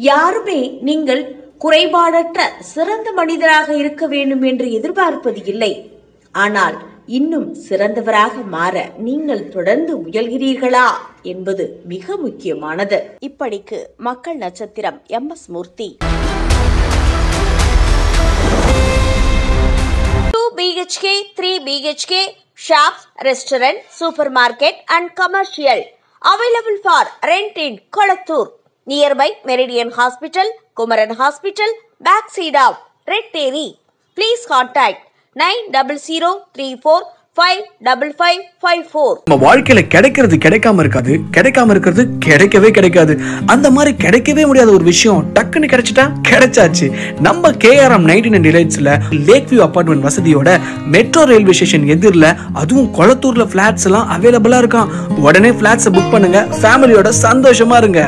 யாருமே நீங்கள் குறைபாடற்ற சிறந்த மனிதராக இருக்க வேண்டும் என்று எதிர்பார்ப்பது இல்லை. ஆனால் இன்னும் சிறந்தவராக மாற நீங்கள் தொடர்ந்து முயல்கிறீர்களா என்பது மிக முக்கியமானது. இப்படிக்கு மக்கள் நட்சத்திரம் MS Murthy. 2 BHK, 3 BHK, shops, restaurant, supermarket and commercial available for rent in Kolattur, nearby Meridian Hospital, Kumaran Hospital, backside of Red Terry. Please contact 9034555554. நம்ம வாழ்க்கையில கிடைக்கிறது கிடைக்காம இருக்காது, கிடைக்காம இருக்கிறது கிடைக்கவே கிடைக்காது. அந்த மாதிரி கிடைக்கவே முடியாத ஒரு விஷயம் டக்குன்னு கிடைச்சிட்டா கிடைச்சாச்சு. நம்ம KRM 99 டிலைட்ஸ்ல லேக் வியூ அபார்ட்மெண்ட் வசதியோட மெட்ரோ ரயில்வே ஸ்டேஷன் எதிரில், அதுவும் கொளத்தூர்ல பிளாட்ஸ் எல்லாம் அவைலபிளா இருக்கான். உடனே பிளாட்ஸ் புக் பண்ணுங்க, ஃபேமிலியோட சந்தோஷமா இருங்க.